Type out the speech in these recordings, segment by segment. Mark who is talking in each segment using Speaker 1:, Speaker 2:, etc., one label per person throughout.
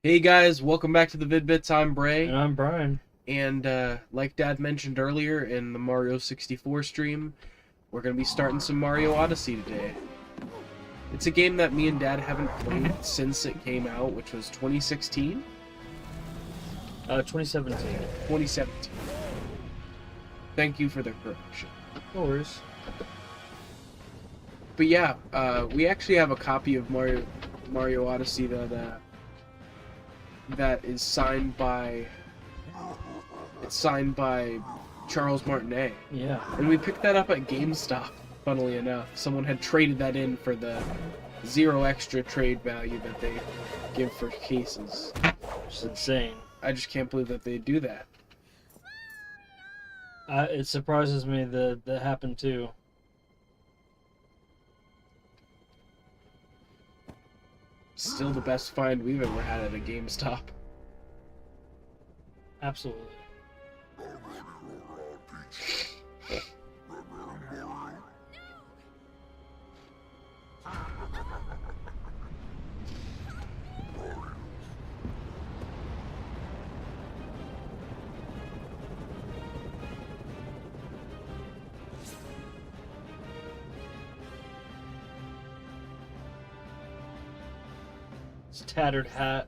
Speaker 1: Hey guys, welcome back to the Vid-Bits. I'm Bray,
Speaker 2: And I'm Brian.
Speaker 1: and like Dad mentioned earlier in the Mario 64 stream, we're going to be starting some Mario Odyssey today. It's a game that me and Dad haven't played since it came out, which was 2016?
Speaker 2: 2017.
Speaker 1: 2017. Thank you for the correction.
Speaker 2: No worries.
Speaker 1: But yeah, we actually have a copy of Mario Odyssey that is signed by... It's signed by Charles Martinet.
Speaker 2: Yeah.
Speaker 1: And we picked that up at GameStop, funnily enough. Someone had traded that in for the 0 extra trade value that they give for cases.
Speaker 2: It's insane.
Speaker 1: I just can't believe that they do that.
Speaker 2: It surprises me that happened too.
Speaker 1: Still the best find we've ever had at a GameStop.
Speaker 2: Absolutely. It's a tattered hat.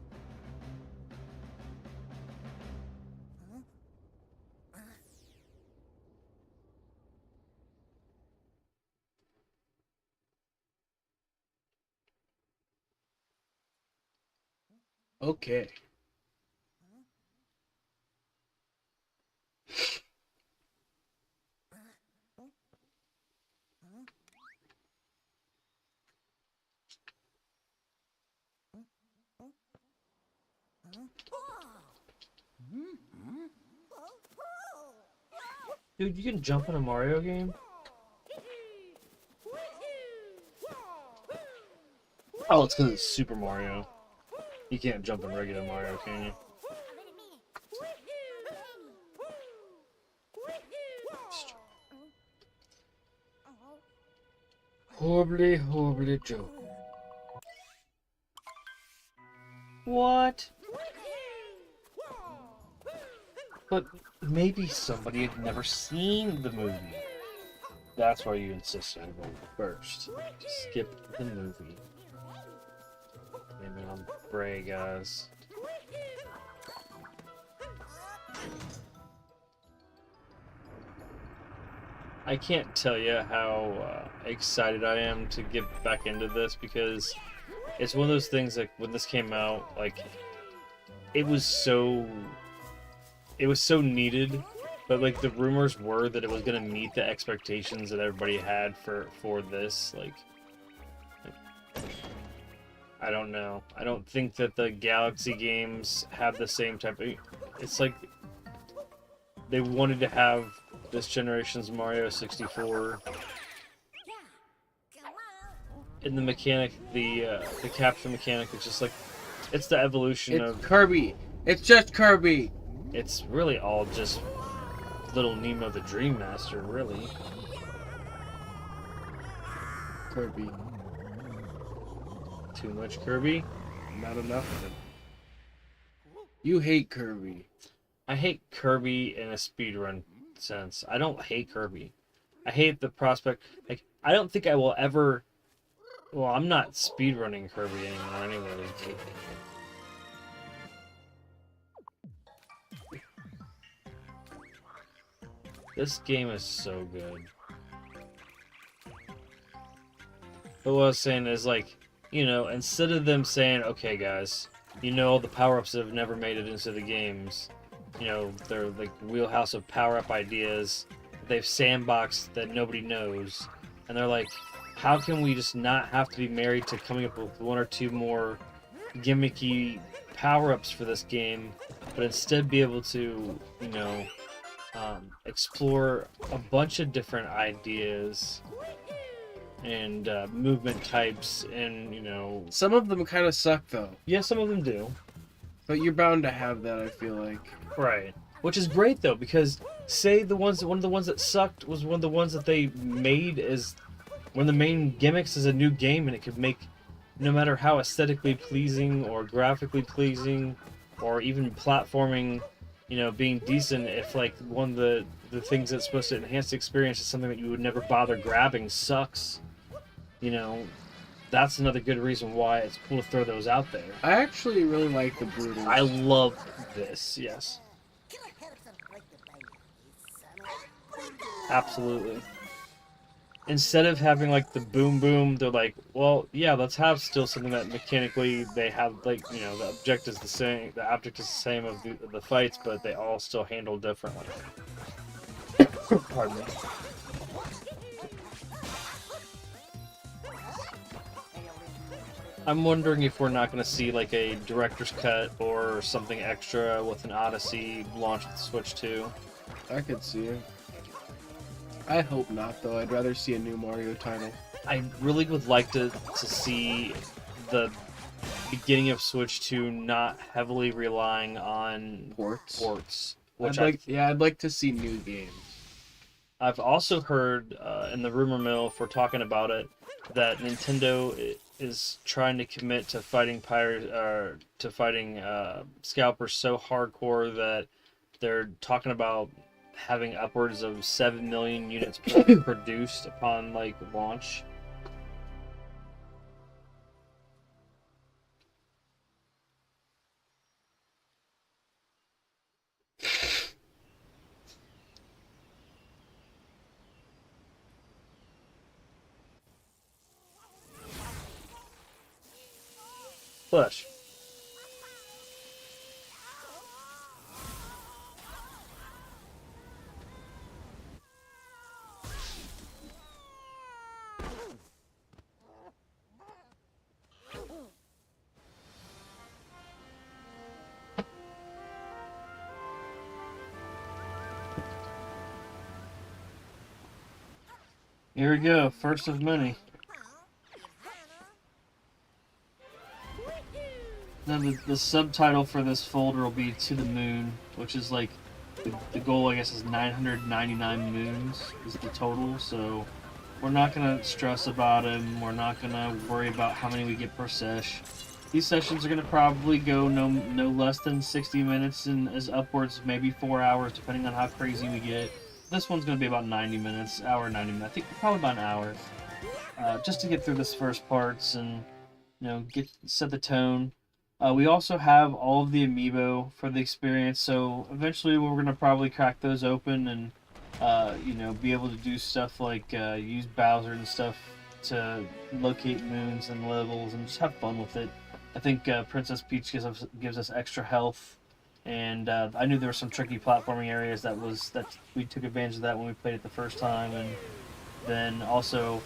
Speaker 1: Okay.
Speaker 2: Dude, you can jump in a Mario game? Oh, it's because it's Super Mario. You can't jump in regular Mario, can you? Horribly, horribly joke. What? But maybe somebody had never seen the movie. That's why you insisted on going first. Skip the movie. Maybe I'm Bray, guys. I can't tell you how excited I am to get back into this, because it's one of those things, like, when this came out, like, it was so needed, but, like, the rumors were that it was going to meet the expectations that everybody had for this. Like, I don't know. I don't think that the Galaxy games have the same type of... It's like they wanted to have this generation's Mario 64. And the mechanic, the capture mechanic, is just like, it's the evolution of
Speaker 1: Kirby. It's just Kirby.
Speaker 2: It's really all just little Nemo the Dream Master, really.
Speaker 1: Kirby.
Speaker 2: Too much Kirby?
Speaker 1: Not enough of him. You hate Kirby.
Speaker 2: I hate Kirby in a speedrun sense. I don't hate Kirby. I hate the prospect. Like, I don't think I will ever... Well, I'm not speedrunning Kirby anymore anyway. This game is so good. But what I was saying is, like, you know, instead of them saying, okay, guys, you know, all the power-ups that have never made it into the games, you know, they're like wheelhouse of power-up ideas, they've sandboxed that nobody knows, and they're like, how can we just not have to be married to coming up with one or two more gimmicky power-ups for this game, but instead be able to, you know, explore a bunch of different ideas and movement types, and, you know...
Speaker 1: Some of them kind of suck, though.
Speaker 2: Yeah, some of them do.
Speaker 1: But you're bound to have that, I feel like.
Speaker 2: Right. Which is great, though, because say one of the ones that sucked was one of the ones that they made as one of the main gimmicks is a new game, and it could make no matter how aesthetically pleasing or graphically pleasing or even platforming, you know, being decent, if like one of the things that's supposed to enhance the experience is something that you would never bother grabbing sucks, you know, that's another good reason why it's cool to throw those out there.
Speaker 1: I actually really like the Brooders.
Speaker 2: I love this, yes. Absolutely. Instead of having like the boom boom, they're like, well, yeah, let's have still something that mechanically they have, like, you know, the object is the same, the object is the same of the fights, but they all still handle differently. Pardon me. I'm wondering if we're not going to see like a director's cut or something extra with an Odyssey launch with Switch 2.
Speaker 1: I could see it. I hope not, though. I'd rather see a new Mario title.
Speaker 2: I really would like to see the beginning of Switch 2 not heavily relying on ports. Which
Speaker 1: I'd like to see new games.
Speaker 2: I've also heard in the rumor mill, if we're talking about it, that Nintendo is trying to commit to fighting scalpers so hardcore that they're talking about having upwards of 7 million units produced upon like launch. Flush. Here we go, first of many. Now the subtitle for this folder will be To the Moon, which is like, the goal I guess is 999 moons is the total, so we're not going to stress about them, we're not going to worry about how many we get per sesh. These sessions are going to probably go no less than 60 minutes and as upwards maybe 4 hours depending on how crazy we get. This one's going to be about 90 minutes, hour 90 minutes, I think probably about an hour. Just to get through this first parts and, you know, set the tone. We also have all of the amiibo for the experience, so eventually we're going to probably crack those open and, you know, be able to do stuff like use Bowser and stuff to locate moons and levels and just have fun with it. I think Princess Peach gives us extra health, and I knew there were some tricky platforming areas that we took advantage of that when we played it the first time, and then also,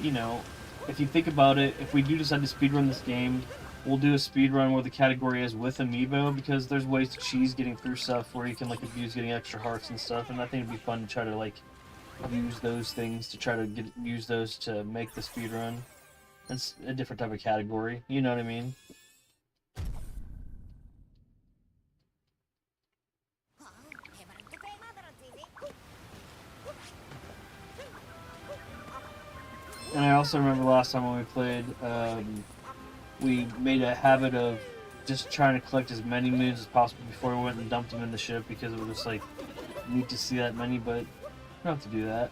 Speaker 2: you know, if you think about it, if we do decide to speedrun this game, we'll do a speedrun where the category is with amiibo, because there's ways to cheese getting through stuff where you can like abuse getting extra hearts and stuff, and I think it'd be fun to try to like use those things to try to use those to make the speedrun. It's a different type of category, you know what I mean? And I also remember last time when we played, we made a habit of just trying to collect as many moons as possible before we went and dumped them in the ship, because it was just like, need to see that many, but you don't have to do that.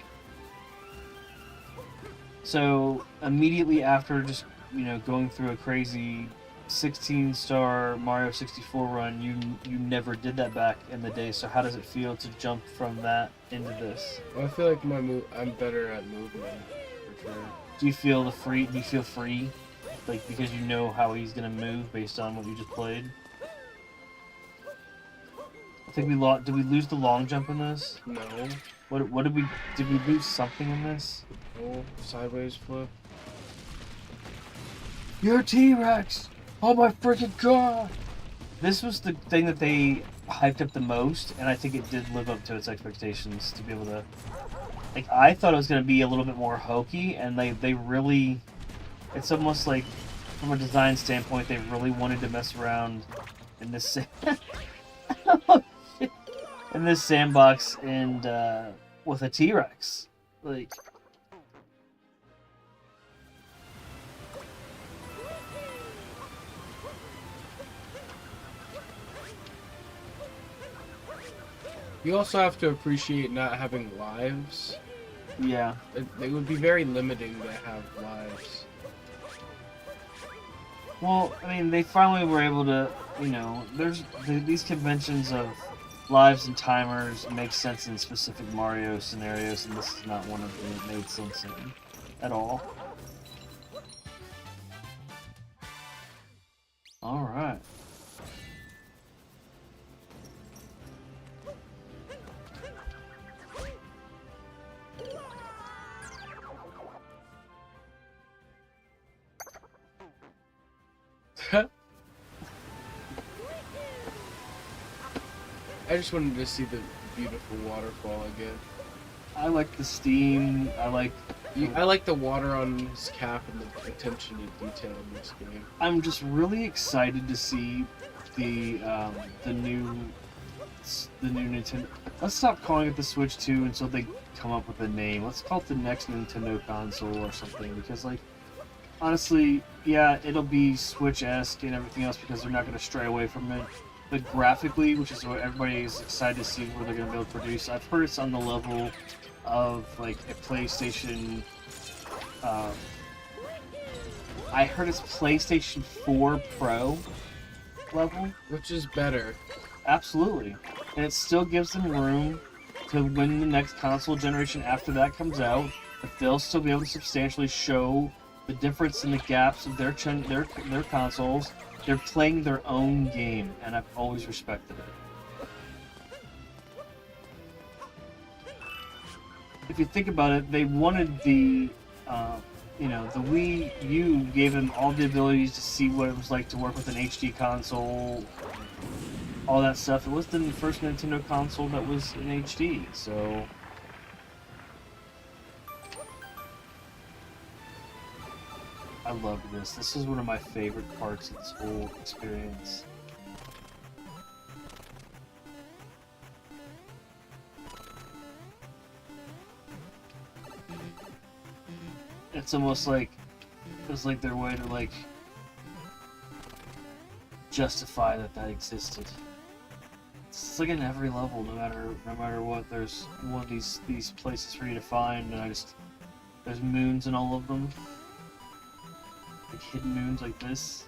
Speaker 2: So immediately after just, you know, going through a crazy 16-star Mario 64 run, you never did that back in the day, so how does it feel to jump from that into this?
Speaker 1: Well, I feel like I'm better at movement, for sure.
Speaker 2: Do you feel free? Like, because you know how he's gonna move based on what you just played? I think did we lose the long jump in this?
Speaker 1: No.
Speaker 2: What did we lose something in this?
Speaker 1: Oh, sideways flip.
Speaker 2: You're T-Rex! Oh my freaking god! This was the thing that they hyped up the most, and I think it did live up to its expectations to be able to... Like, I thought it was going to be a little bit more hokey, and they really... It's almost like, from a design standpoint, they really wanted to mess around in this... in this sandbox and, with a T-Rex. Like...
Speaker 1: You also have to appreciate not having lives.
Speaker 2: Yeah.
Speaker 1: It would be very limiting to have lives.
Speaker 2: Well, I mean, they finally were able to, these conventions of lives and timers make sense in specific Mario scenarios, and this is not one of them that made sense in at all. Alright.
Speaker 1: I just wanted to see the beautiful waterfall again.
Speaker 2: I like the steam, I like
Speaker 1: the water on his cap and the attention to detail in this game.
Speaker 2: I'm just really excited to see the new Nintendo. Let's stop calling it the Switch 2 until they come up with a name. Let's call it the next Nintendo console or something, because like honestly, yeah, it'll be Switch-esque and everything else because they're not going to stray away from it. But graphically, which is what everybody is excited to see where they're going to be able to produce, I've heard it's on the level of like a PlayStation. I heard it's PlayStation 4 Pro level,
Speaker 1: which is better.
Speaker 2: Absolutely, and it still gives them room to when the next console generation after that comes out, but they'll still be able to substantially show the difference in the gaps of their consoles. They're playing their own game, and I've always respected it. If you think about it, they wanted the Wii U gave them all the abilities to see what it was like to work with an HD console, all that stuff. It was the first Nintendo console that was in HD, so I love this. This is one of my favorite parts of this whole experience. It's almost like it's like their way to like justify that existed. It's like in every level, no matter what. There's one of these places for you to find, and there's moons in all of them. Like hidden moons like this.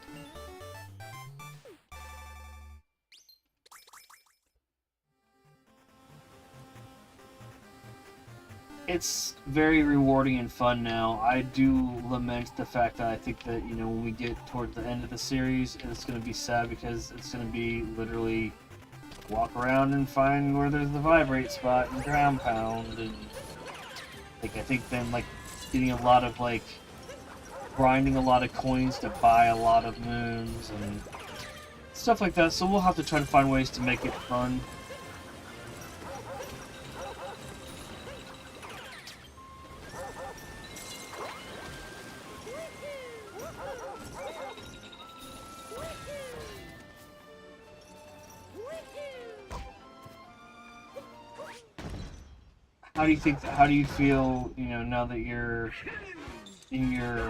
Speaker 2: It's very rewarding and fun now. I do lament the fact that I think that, when we get towards the end of the series, it's going to be sad because it's going to be literally walk around and find where there's the vibrate spot and ground pound, and I think then getting a lot of grinding a lot of coins to buy a lot of moons and stuff like that. So we'll have to try to find ways to make it fun. How do you feel, now that you're in your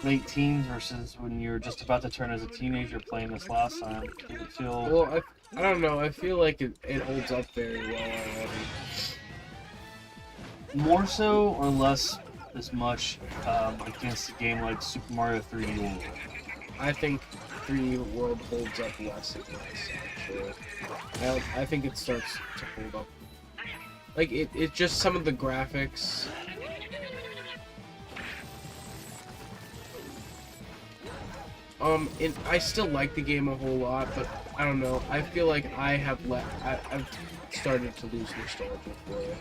Speaker 2: late teens versus when you're just about to turn as a teenager playing this last time? Does it feel...
Speaker 1: Well, I don't know. I feel like it holds up very well already.
Speaker 2: More so or less as much against a game like Super Mario 3D World?
Speaker 1: I think 3D World holds up less against, actually. I think it starts to hold up. Like, it's just some of the graphics. I still like the game a whole lot, but I don't know. I feel like I've started to lose nostalgia for it.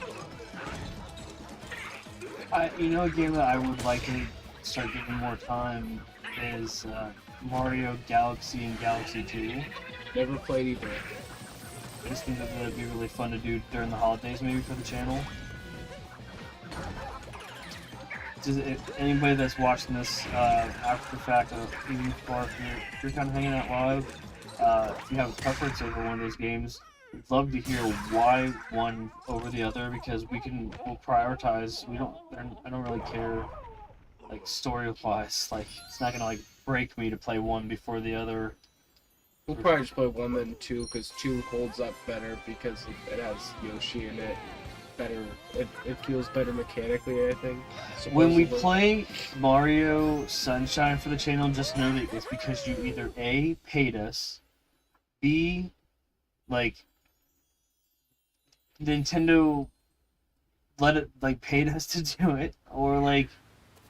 Speaker 2: A game that I would like to start giving more time is Mario Galaxy and Galaxy 2.
Speaker 1: Never played either.
Speaker 2: I just think that would be really fun to do during the holidays, maybe, for the channel. Anybody that's watching this after the fact, even if you're kind of hanging out live, if you have a preference over one of those games, we'd love to hear why one over the other, because we'll prioritize. I don't really care, story-wise. It's not gonna break me to play one before the other.
Speaker 1: We'll probably just play 1 then 2, because 2 holds up better because it has Yoshi in it. Better, it feels better mechanically, I think.
Speaker 2: When we
Speaker 1: supposedly.
Speaker 2: play Mario Sunshine for the channel, just know that it's because you either A, paid us, B, like, Nintendo let it, like, paid us to do it, or, like,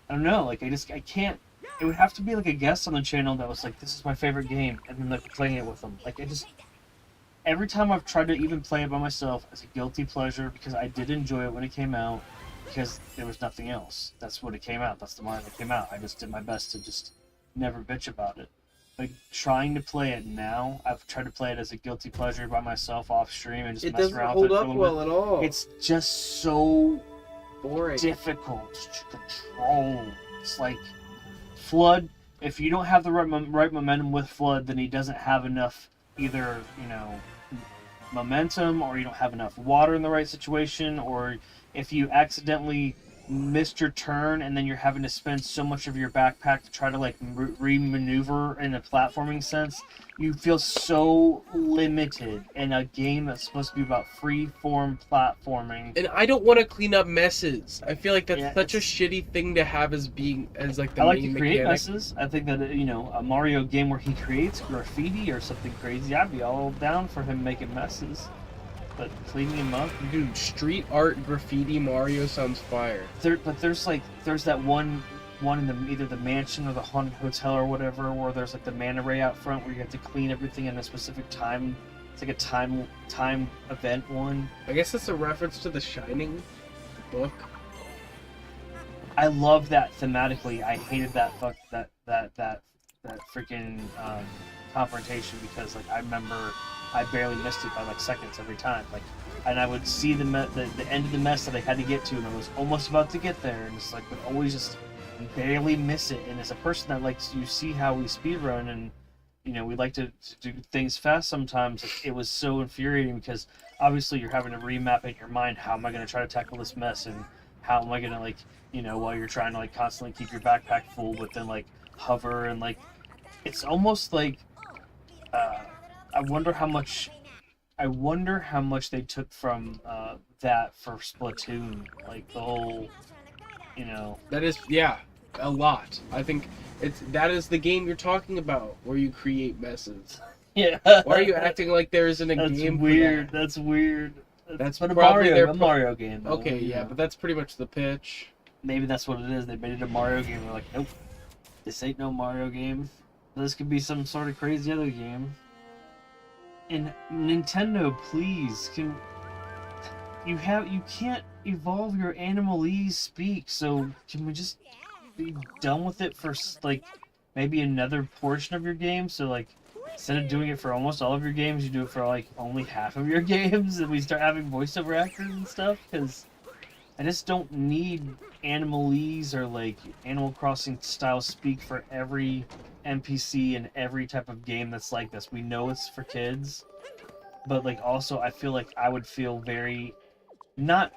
Speaker 2: I don't know, like, I can't, it would have to be, like, a guest on the channel that was like, this is my favorite game, and then, like, playing it with them. Like, every time I've tried to even play it by myself as a guilty pleasure, because I did enjoy it when it came out, because there was nothing else. That's when it came out. That's the Mario that came out. I just did my best to just never bitch about it. Like, trying to play it now, I've tried to play it as a guilty pleasure by myself off stream and just
Speaker 1: It
Speaker 2: mess
Speaker 1: doesn't
Speaker 2: around with
Speaker 1: hold
Speaker 2: it for a
Speaker 1: up
Speaker 2: little
Speaker 1: well
Speaker 2: bit.
Speaker 1: at all.
Speaker 2: It's just so
Speaker 1: boring.
Speaker 2: difficult to control. It's like Flood. If you don't have the right momentum with Flood, then he doesn't have enough either, momentum, or you don't have enough water in the right situation, or if you accidentally missed your turn and then you're having to spend so much of your backpack to try to like re-maneuver in a platforming sense, you feel so limited in a game that's supposed to be about free-form platforming.
Speaker 1: And I don't want to clean up messes. I feel like that's
Speaker 2: Yeah,
Speaker 1: such a shitty thing to have as like the
Speaker 2: I like
Speaker 1: main
Speaker 2: to create
Speaker 1: mechanic.
Speaker 2: messes. I think that a Mario game where he creates graffiti or something crazy, I'd be all down for him making messes. But cleaning them up,
Speaker 1: Dude, street art graffiti Mario sounds fire.
Speaker 2: there's that one in the either the mansion or the haunted hotel or whatever, where there's like the manta ray out front where you have to clean everything in a specific time. It's like a time event one.
Speaker 1: I guess that's a reference to The Shining book.
Speaker 2: I love that thematically. I hated that freaking confrontation, because like I remember I barely missed it by like seconds every time. Like, and I would see the end of the mess that I had to get to, and I was almost about to get there, and it's like would always just barely miss it. And as a person that likes, you see how we speedrun, and we like to do things fast sometimes. It was so infuriating, because obviously you're having to remap in your mind, how am I going to try to tackle this mess, and how am I going to like while you're trying to like constantly keep your backpack full, but then like hover, and like it's almost like I wonder how much they took from that for Splatoon, like the whole
Speaker 1: That is, yeah, a lot. I think that is the game you're talking about, where you create messes.
Speaker 2: yeah.
Speaker 1: Why are you acting like there isn't a game
Speaker 2: weird.
Speaker 1: for that?
Speaker 2: That's weird.
Speaker 1: That's
Speaker 2: but
Speaker 1: probably
Speaker 2: a Mario game. Though,
Speaker 1: Okay, yeah, but that's pretty much the pitch.
Speaker 2: Maybe that's what it is. They made it a Mario game. They're like, nope, this ain't no Mario game. This could be some sort of crazy other game. And Nintendo, please, you can't evolve your Animalese speak, so can we just be done with it for like maybe another portion of your game? So like, instead of doing it for almost all of your games, you do it for like only half of your games, and we start having voiceover actors and stuff, because I just don't need Animalese or like Animal Crossing style speak for every NPC and every type of game that's like this. We know it's for kids, but like also I feel like I would feel very not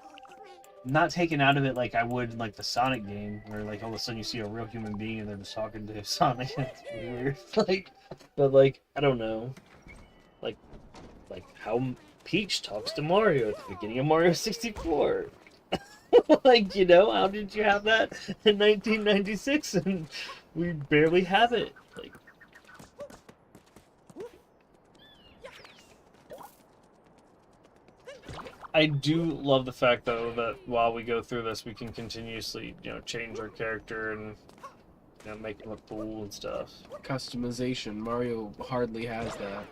Speaker 2: taken out of it like I would in like the Sonic game, where like all of a sudden you see a real human being and they're just talking to Sonic. It's weird. Like, but like I don't know, like how Peach talks to Mario at the beginning of Mario 64. Like, how did you have that in 1996 and we barely have it? Like, I do love the fact, though, that while we go through this, we can continuously, change our character and, make it look cool and stuff.
Speaker 1: Customization. Mario hardly has that.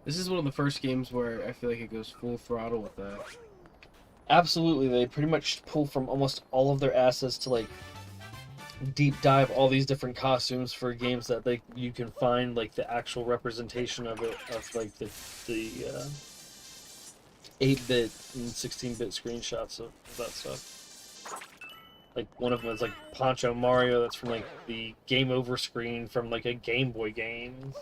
Speaker 1: This is one of the first games where I feel like it goes full throttle with that.
Speaker 2: Absolutely, they pretty much pull from almost all of their assets to like deep dive all these different costumes for games that you can find like the actual representation of it, of like the 8-bit and 16-bit screenshots of that stuff. Like one of them is like Poncho Mario, that's from like the Game Over screen from like a Game Boy game.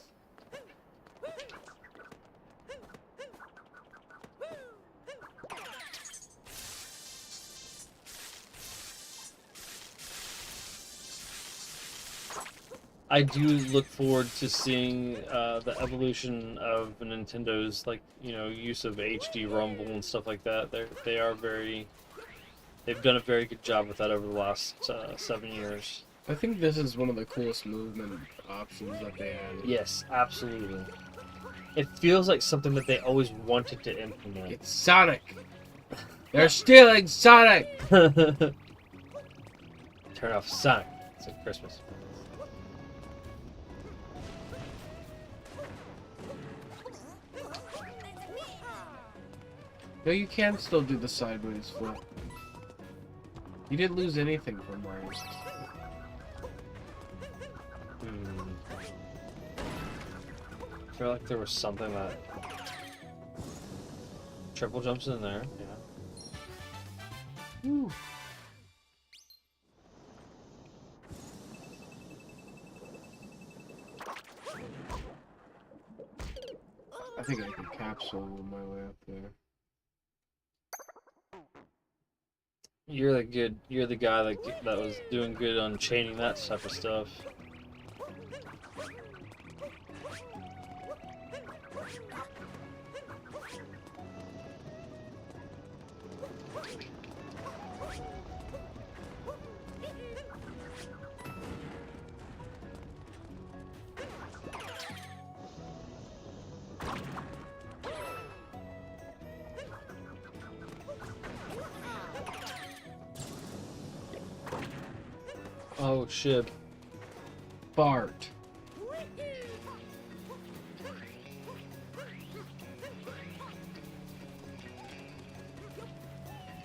Speaker 2: I do look forward to seeing the evolution of Nintendo's use of HD Rumble and stuff like that. They've done a very good job with that over the last 7 years.
Speaker 1: I think this is one of the coolest movement options that they had.
Speaker 2: Yes, absolutely. It feels like something that they always wanted to implement.
Speaker 1: It's Sonic. They're stealing Sonic.
Speaker 2: Turn off Sonic. It's like Christmas.
Speaker 1: No, you can still do the sideways flip. You didn't lose anything from Mario 64.
Speaker 2: I feel like there was something that triple jumps in there. Yeah.
Speaker 1: Woo. I think I can capsule my way up there.
Speaker 2: You're the guy that was doing good on chaining that type of stuff. Oh shit.
Speaker 1: Bart.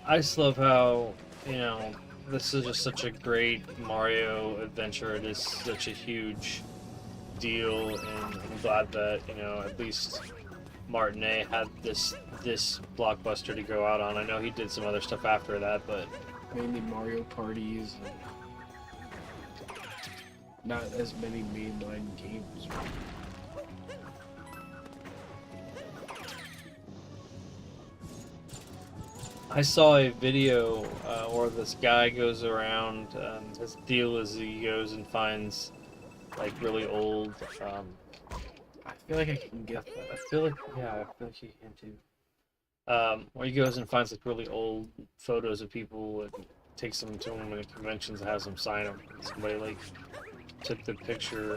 Speaker 2: I just love how, this is just such a great Mario adventure. It is such a huge deal, and I'm glad that, at least Martinet had this blockbuster to go out on. I know he did some other stuff after that, but
Speaker 1: Mainly Mario parties. And not as many mainline games.
Speaker 2: I saw a video where this guy goes around. His deal is he goes and finds like really old.
Speaker 1: I feel like I can get that.
Speaker 2: I feel like you can too. Where he goes and finds like really old photos of people and takes them to him at conventions and has them sign them. Somebody like took the picture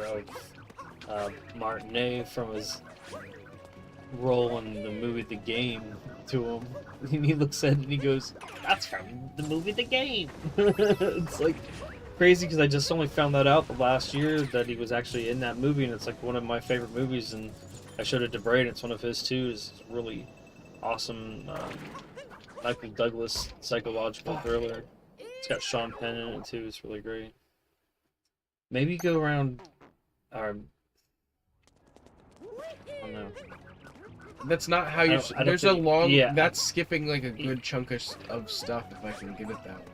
Speaker 2: of Martinet from his role in the movie The Game to him, and he looks at it and he goes, "That's from the movie The Game." It's like crazy because I just only found that out the last year that he was actually in that movie, and it's like one of my favorite movies. And I showed it to Braden. It's one of his too. It's really awesome. Michael Douglas psychological thriller. It's got Sean Penn in it too. It's really great. Maybe go around. I don't know.
Speaker 1: That's not how you. There's a
Speaker 2: think,
Speaker 1: long.
Speaker 2: yeah,
Speaker 1: that's skipping like a good chunk of stuff if I can get it that way.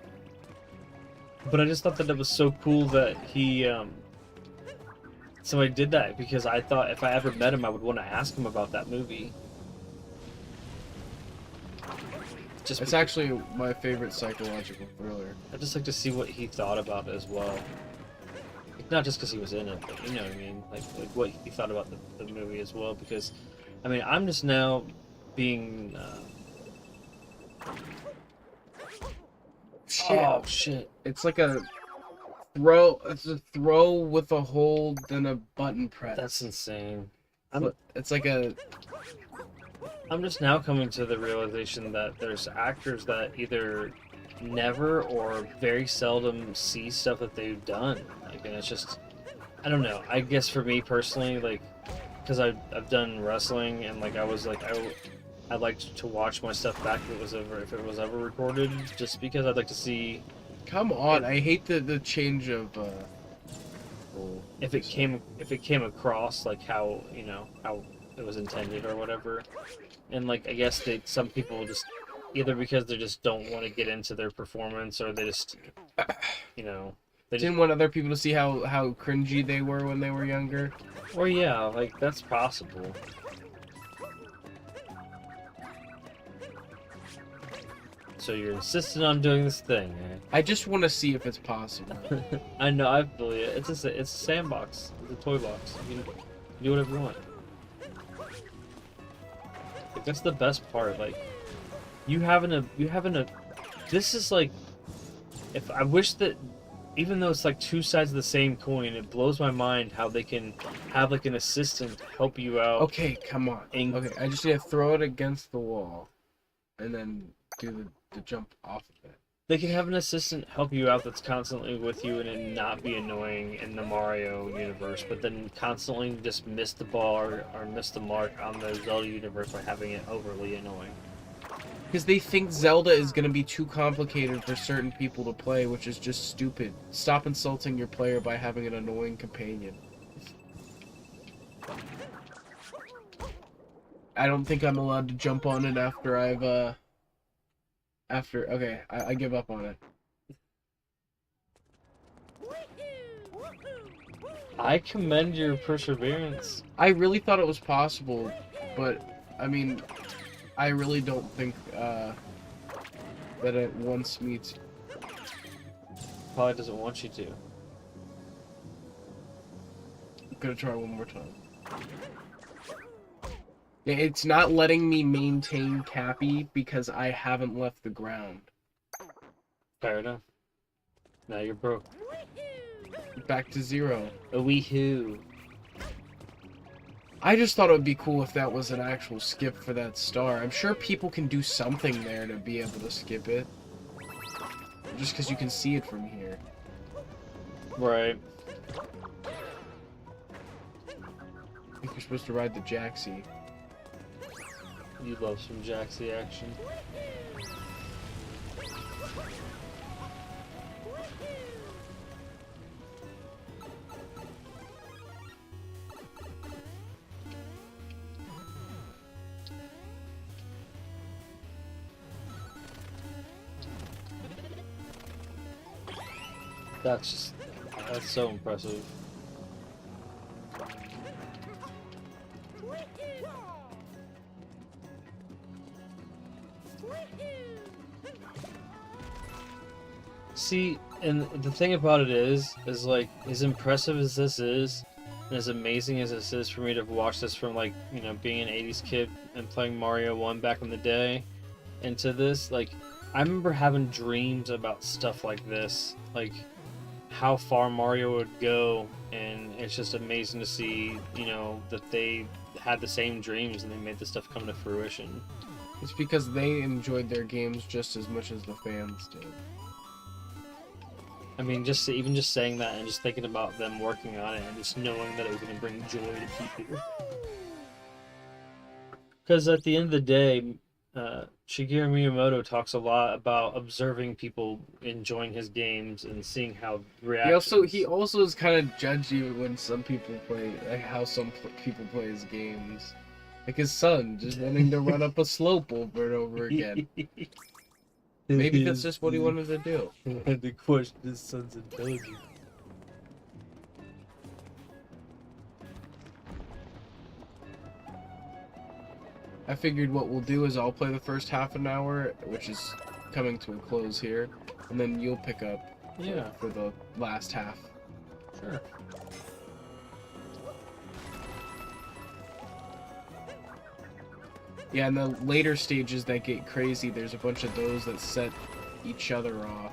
Speaker 2: But I just thought that it was so cool that he, somebody did that, because I thought if I ever met him, I would want to ask him about that movie.
Speaker 1: It's actually my favorite psychological thriller.
Speaker 2: I'd just like to see what he thought about it as well. Like, not just because he was in it, but you know what I mean? Like what he thought about the movie as well, because, I mean, I'm just now being...
Speaker 1: Shit.
Speaker 2: Oh, shit.
Speaker 1: It's like a throw. It's a throw with a hold, then a button press.
Speaker 2: That's insane.
Speaker 1: It's like a...
Speaker 2: I'm just now coming to the realization that there's actors that either never or very seldom see stuff that they've done. Like, and it's just, I don't know. I guess for me personally, like, because I've done wrestling, and like I liked to watch my stuff back if it was ever recorded, just because I'd like to see.
Speaker 1: Come on, I hate the change of.
Speaker 2: If it came across like how how it was intended or whatever, and like I guess some people just either because they just don't want to get into their performance, or they just they
Speaker 1: didn't want other people to see how cringy they were when they were younger.
Speaker 2: Or yeah, like that's possible. So you're insisting on doing this thing, eh?
Speaker 1: I just want to see if it's possible.
Speaker 2: I know, I believe it. It's a sandbox. It's a toy box. You can do whatever you want. Like, that's the best part. Like, you having a. This is like, if I wish that, even though it's like two sides of the same coin, it blows my mind how they can have like an assistant help you out.
Speaker 1: Okay, come on. Okay, I just need to throw it against the wall, and then do the jump off of it.
Speaker 2: They can have an assistant help you out that's constantly with you and it not be annoying in the Mario universe, but then constantly just miss the ball or miss the mark on the Zelda universe by having it overly annoying.
Speaker 1: Because they think Zelda is going to be too complicated for certain people to play, which is just stupid. Stop insulting your player by having an annoying companion. I don't think I'm allowed to jump on it after I've, okay, I give up on it.
Speaker 2: I commend your perseverance.
Speaker 1: I really thought it was possible, but, I mean, I really don't think, that it wants me to.
Speaker 2: Probably doesn't want you to.
Speaker 1: I'm gonna try one more time. Yeah, it's not letting me maintain Cappy because I haven't left the ground.
Speaker 2: Fair enough. Now you're broke.
Speaker 1: Back to 0.
Speaker 2: A wee-hoo.
Speaker 1: I just thought it would be cool if that was an actual skip for that star. I'm sure people can do something there to be able to skip it. Just because you can see it from here.
Speaker 2: Right.
Speaker 1: I think you're supposed to ride the Jaxie.
Speaker 2: You love some Jaxie action. That's so impressive. See, and the thing about it is like, as impressive as this is, and as amazing as this is for me to watch this from, like, you know, being an 80s kid and playing Mario 1 back in the day, into this, like, I remember having dreams about stuff like this, like, how far Mario would go, and it's just amazing to see, you know, that they had the same dreams and they made this stuff come to fruition.
Speaker 1: It's because they enjoyed their games just as much as the fans did.
Speaker 2: I mean, even just saying that and just thinking about them working on it and just knowing that it was going to bring joy to people. Because at the end of the day, Shigeru Miyamoto talks a lot about observing people enjoying his games and seeing how reactions.
Speaker 1: He also is kind of judgy when some people play, like how some people play his games. Like his son, just wanting to run up a slope over and over again. Maybe that's just what he wanted to do.
Speaker 2: He had to question his son's intelligence.
Speaker 1: I figured what we'll do is I'll play the first half an hour, which is coming to a close here, and then you'll pick up for the last half.
Speaker 2: Sure.
Speaker 1: Yeah, and the later stages that get crazy, there's a bunch of those that set each other off.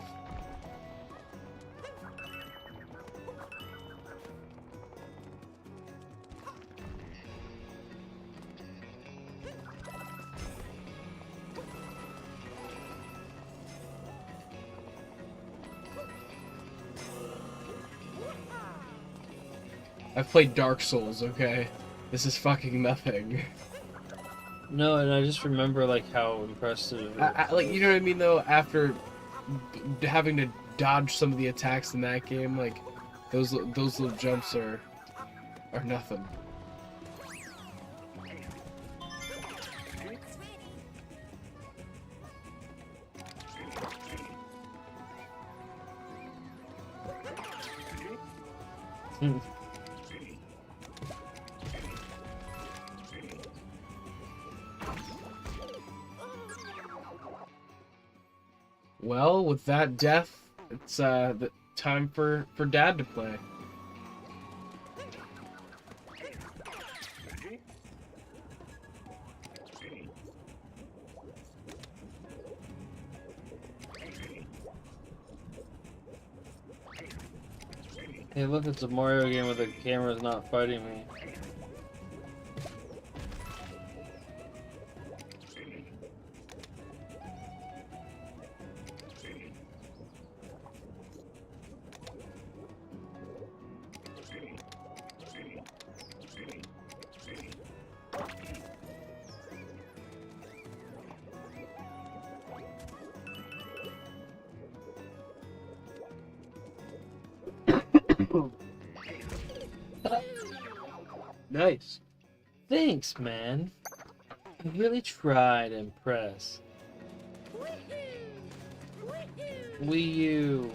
Speaker 1: I've played Dark Souls, okay? This is fucking nothing.
Speaker 2: No, and I just remember, like, how impressive.
Speaker 1: Like, you know what I mean, though? After having to dodge some of the attacks in that game, like, those little jumps are nothing. Well, with that death, it's the time for Dad to play.
Speaker 2: Hey, look, it's a Mario game where the camera's not fighting me.
Speaker 1: Nice.
Speaker 2: Thanks, man. I really tried to impress. Wii U.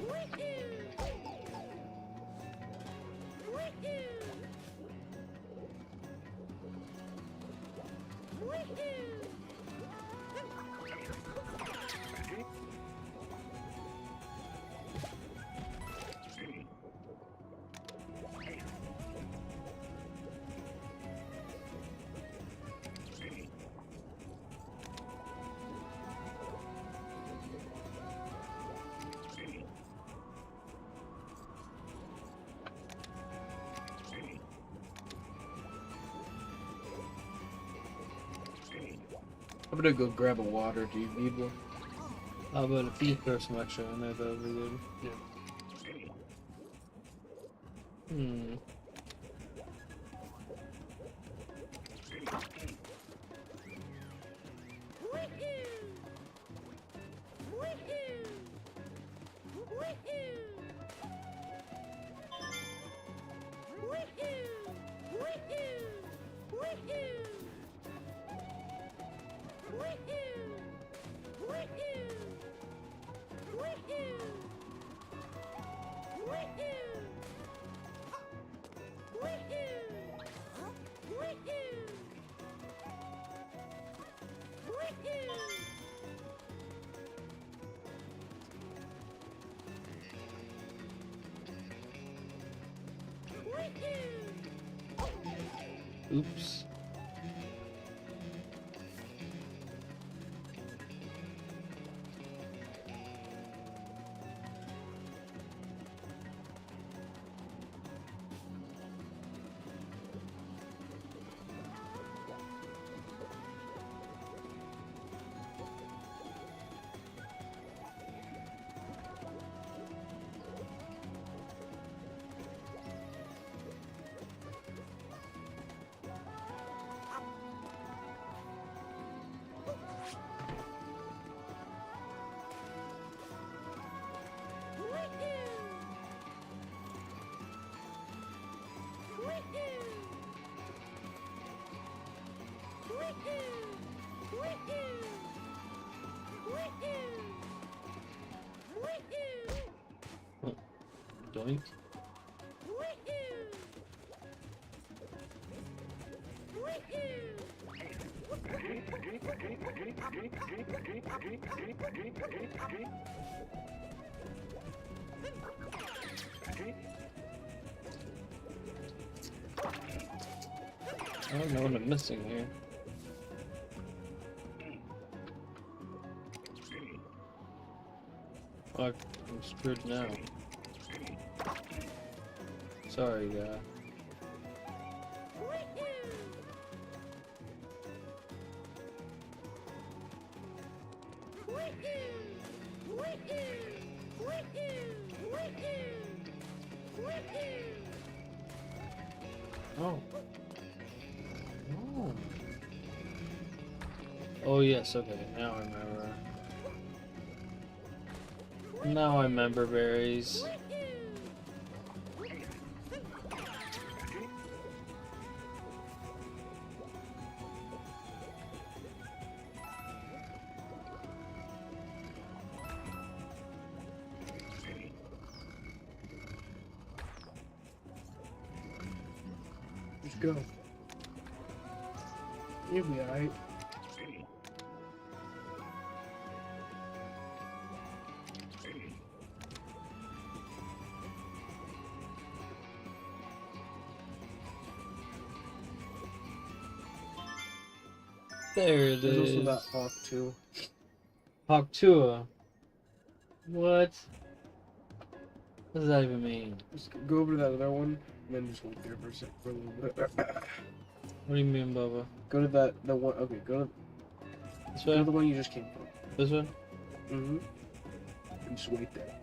Speaker 1: I'm gonna go grab a water. Do you need one?
Speaker 2: How about a beef or some extra in there? That would be good.
Speaker 1: Yeah.
Speaker 2: Hmm. Oops. Doink. I don't know what I'm missing here. Fuck, I'm screwed now. Sorry, guy. Oh. Oh. Oh yes, okay, now I remember. Now I remember berries.
Speaker 1: Let's go. You'll be alright.
Speaker 2: There it
Speaker 1: There's
Speaker 2: is.
Speaker 1: also that hawk too.
Speaker 2: Hawktua. What? What does that even mean?
Speaker 1: Just go over to that other one, and then just wait there for a sec for a little bit.
Speaker 2: What do you mean, Bubba?
Speaker 1: Go to the one. Okay,
Speaker 2: This
Speaker 1: go to
Speaker 2: way?
Speaker 1: the one you just came from.
Speaker 2: This one?
Speaker 1: Mm-hmm. And just wait there.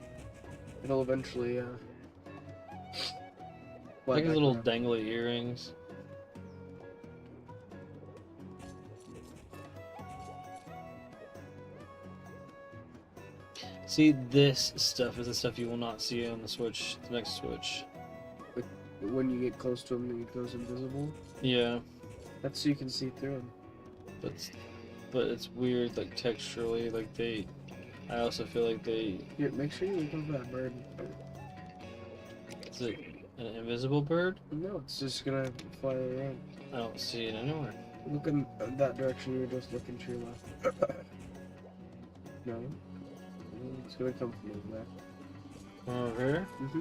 Speaker 1: It'll eventually fly
Speaker 2: Like his
Speaker 1: back
Speaker 2: little
Speaker 1: around.
Speaker 2: dangly earrings. See, this stuff is the stuff you will not see on the Switch, the next Switch.
Speaker 1: When you get close to him, he goes invisible.
Speaker 2: Yeah,
Speaker 1: That's so you can see through him.
Speaker 2: but it's weird, like texturally, like they. I also feel like they.
Speaker 1: Here, make sure you look over that bird.
Speaker 2: Is it an invisible bird?
Speaker 1: No, it's just gonna fly around.
Speaker 2: I don't see it anywhere.
Speaker 1: Look in that direction you were just looking to your left. No. It's gonna come from over there.
Speaker 2: From over here?
Speaker 1: Mm-hmm.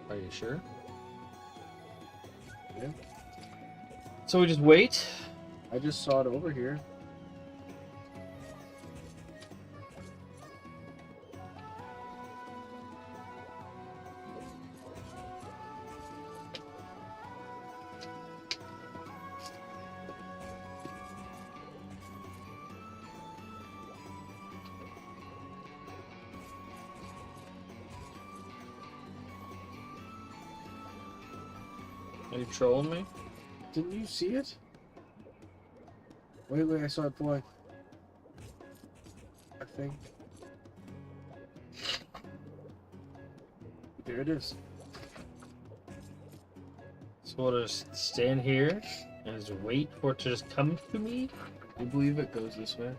Speaker 2: Are you sure?
Speaker 1: Yeah.
Speaker 2: So we just wait?
Speaker 1: I just saw it over here.
Speaker 2: Are you trolling me?
Speaker 1: Didn't you see it? Wait, I saw it fly. I think. There it is.
Speaker 2: So we'll just stand here and just wait for it to just come to me?
Speaker 1: I believe it goes this way.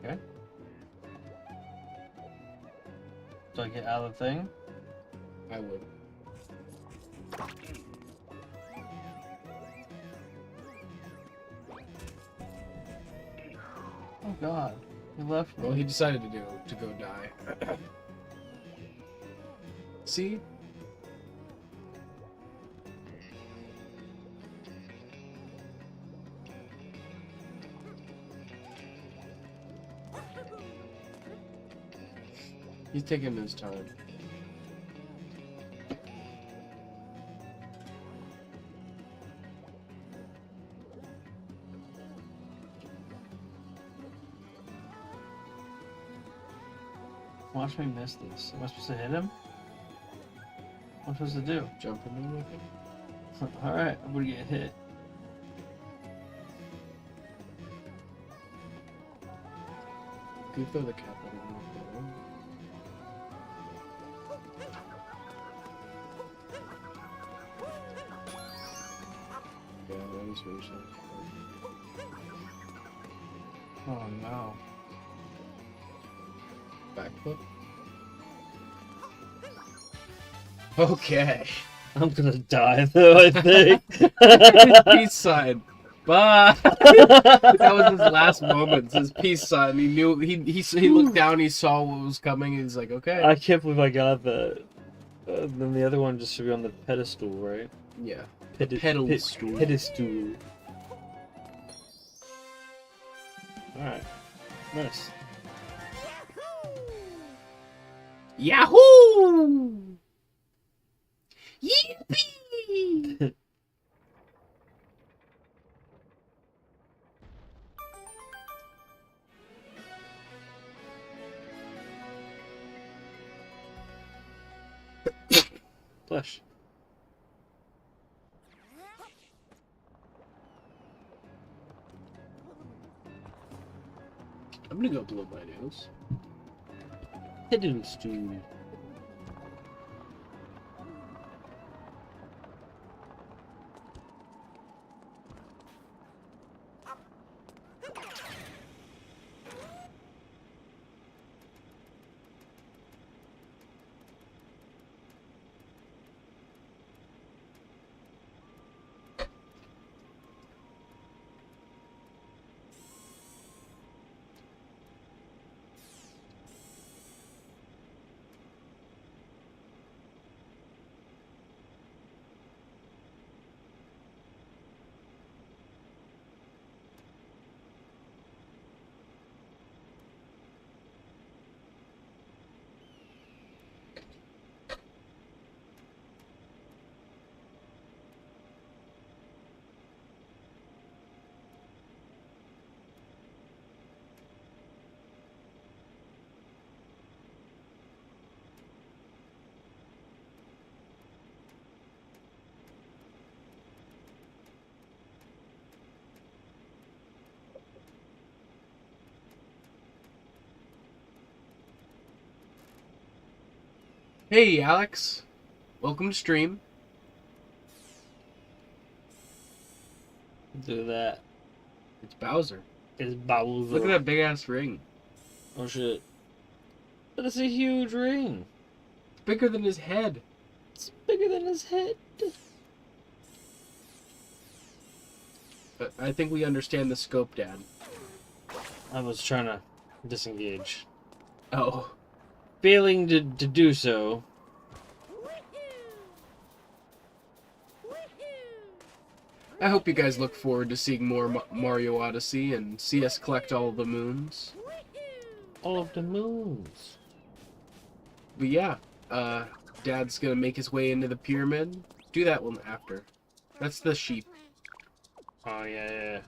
Speaker 2: Okay. Do I get out of the thing?
Speaker 1: I would.
Speaker 2: Oh god. He left me.
Speaker 1: Well, he decided to go die. See? He's taking his time.
Speaker 2: Watch me miss this. Am I supposed to hit him? What am I supposed to do?
Speaker 1: Jump in there with him.
Speaker 2: Alright, I'm gonna get hit.
Speaker 1: Can you throw the cap at him? Yeah, that was really sad.
Speaker 2: Oh no.
Speaker 1: Backflip? Okay.
Speaker 2: I'm gonna die though, I think.
Speaker 1: Peace sign. Bye. That was his last moments. His peace sign. He knew. He looked down. He saw what was coming. He's like, okay.
Speaker 2: I can't believe I got that. Then the other one just should be on the pedestal, right?
Speaker 1: Yeah.
Speaker 2: Pedestal.
Speaker 1: Pedestal.
Speaker 2: Alright. Nice.
Speaker 1: Yahoo! Yippee!
Speaker 2: Flesh.
Speaker 1: I'm gonna go blow my nose.
Speaker 2: Pedestal.
Speaker 1: Hey, Alex. Welcome to stream.
Speaker 2: Do that.
Speaker 1: It's Bowser.
Speaker 2: It's Bowser.
Speaker 1: Look at that big-ass ring.
Speaker 2: Oh shit. But it's a huge ring.
Speaker 1: It's bigger than his head.
Speaker 2: It's bigger than his head.
Speaker 1: But I think we understand the scope, Dad.
Speaker 2: I was trying to disengage.
Speaker 1: Oh.
Speaker 2: Failing to do so.
Speaker 1: I hope you guys look forward to seeing more Mario Odyssey and see us collect all of the moons.
Speaker 2: All of the moons.
Speaker 1: But yeah, Dad's gonna make his way into the pyramid. Do that one after. That's the sheep.
Speaker 2: Oh, yeah.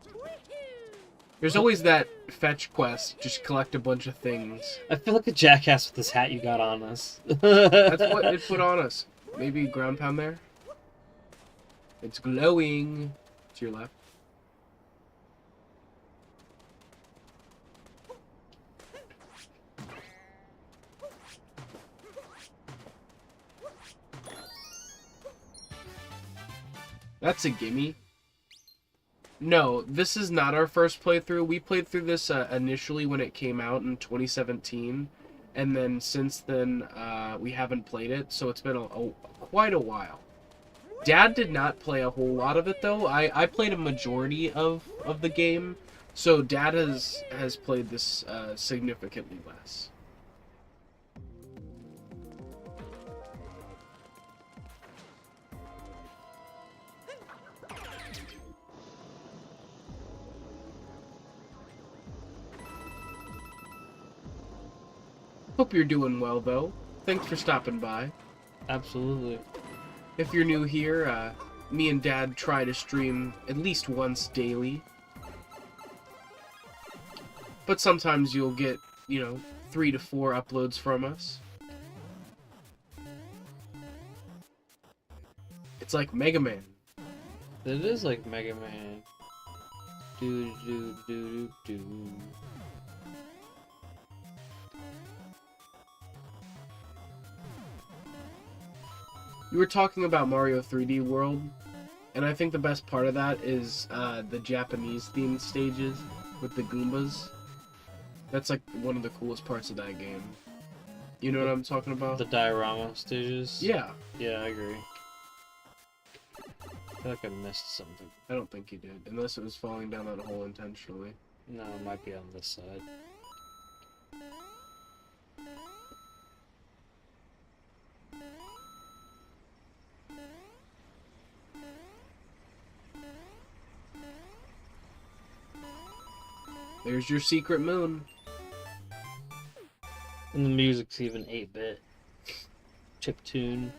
Speaker 1: There's always that fetch quest, just collect a bunch of things.
Speaker 2: I feel like a jackass with this hat you got on us.
Speaker 1: That's what it put on us. Maybe ground pound there? It's glowing. To your left. That's a gimme. No, this is not our first playthrough. We played through this initially when it came out in 2017, and then since then we haven't played it, so it's been quite a while. Dad did not play a whole lot of it though. I played a majority of the game, so Dad has played this significantly less. Hope you're doing well, though. Thanks for stopping by.
Speaker 2: Absolutely.
Speaker 1: If you're new here, me and Dad try to stream at least once daily. But sometimes you'll get, 3 to 4 uploads from us. It's like Mega Man.
Speaker 2: It is like Mega Man. Do do do do do.
Speaker 1: You were talking about Mario 3D World, and I think the best part of that is the Japanese-themed stages with the Goombas. That's like one of the coolest parts of that game. You know what I'm talking about?
Speaker 2: The diorama stages?
Speaker 1: Yeah.
Speaker 2: Yeah, I agree. I feel like I missed something.
Speaker 1: I don't think you did, unless it was falling down that hole intentionally.
Speaker 2: No, it might be on this side.
Speaker 1: There's your secret moon.
Speaker 2: And the music's even 8-bit. Chiptune.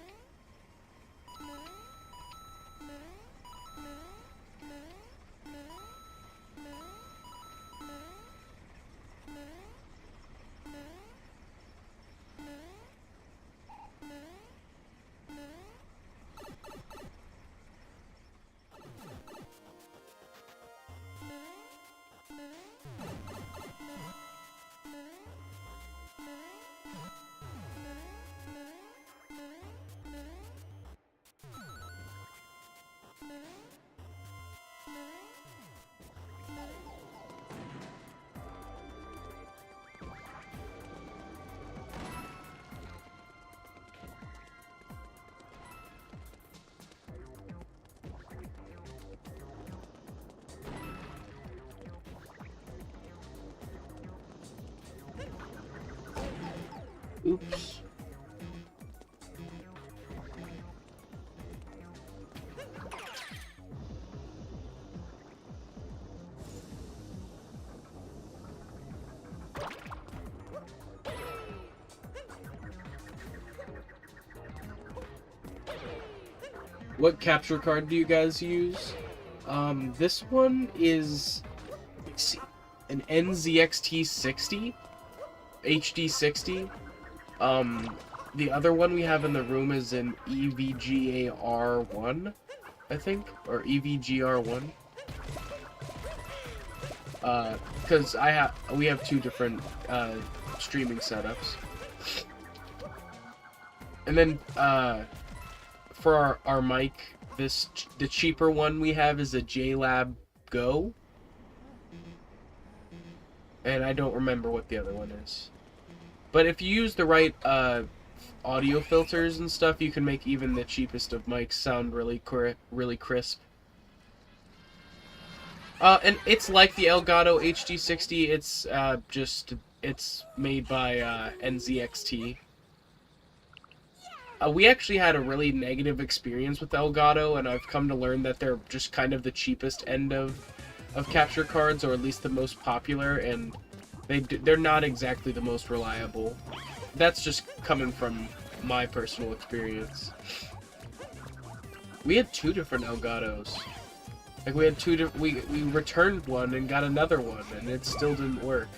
Speaker 2: Oops.
Speaker 1: What capture card do you guys use? This one is, let's see, an NZXT60, HD60. The other one we have in the room is an EVGAR1, I think, or EVGR1. Because we have two different streaming setups. And then for our mic, the cheaper one we have is a JLab Go. And I don't remember what the other one is. But if you use the right audio filters and stuff, you can make even the cheapest of mics sound really crisp. And it's like the Elgato HD60. It's made by NZXT. We actually had a really negative experience with Elgato, and I've come to learn that they're just kind of the cheapest end of capture cards, or at least the most popular, and they're not exactly the most reliable. That's just coming from my personal experience. We had 2 different Elgatos. Like, we had we returned one and got another one, and it still didn't work.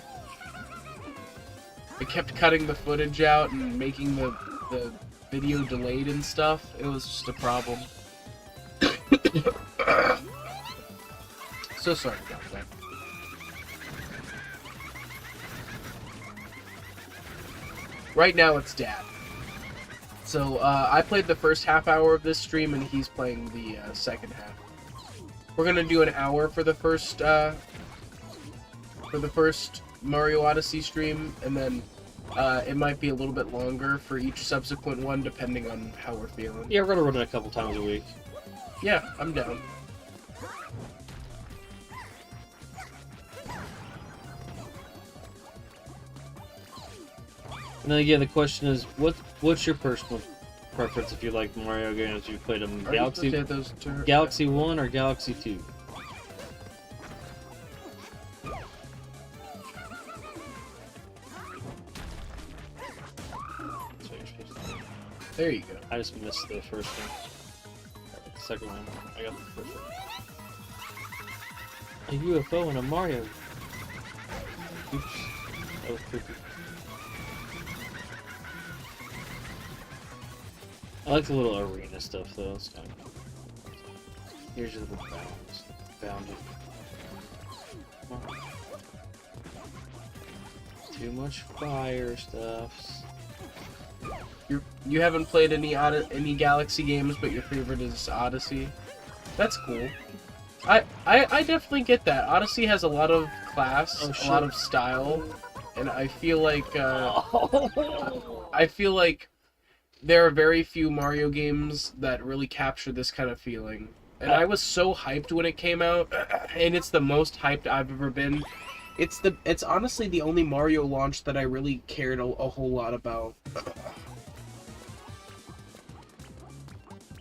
Speaker 1: It kept cutting the footage out and making the video delayed and stuff. It was just a problem. So sorry about that. Right now it's Dad. So I played the first half hour of this stream, and he's playing the second half. We're gonna do an hour for the first Mario Odyssey stream, and then it might be a little bit longer for each subsequent one, depending on how we're feeling.
Speaker 2: Yeah, we're gonna run it a couple times a week.
Speaker 1: Yeah, I'm down.
Speaker 2: And then again, the question is, what's your personal preference if you like Mario games? You played them Galaxy 1 or Galaxy 2?
Speaker 1: There you go.
Speaker 2: I just missed the first one. The second one. I got the first one. A UFO and a Mario. Oops. That was creepy. I like the little arena stuff though. It's kind of cool. Here's your little bounds. Bounded. Too much fire stuff.
Speaker 1: You haven't played any Galaxy games, but your favorite is Odyssey. That's cool. I definitely get that. Odyssey has a lot of class, a lot of style, and I feel like there are very few Mario games that really capture this kind of feeling. And I was so hyped when it came out, and it's the most hyped I've ever been. It's honestly the only Mario launch that I really cared a whole lot about.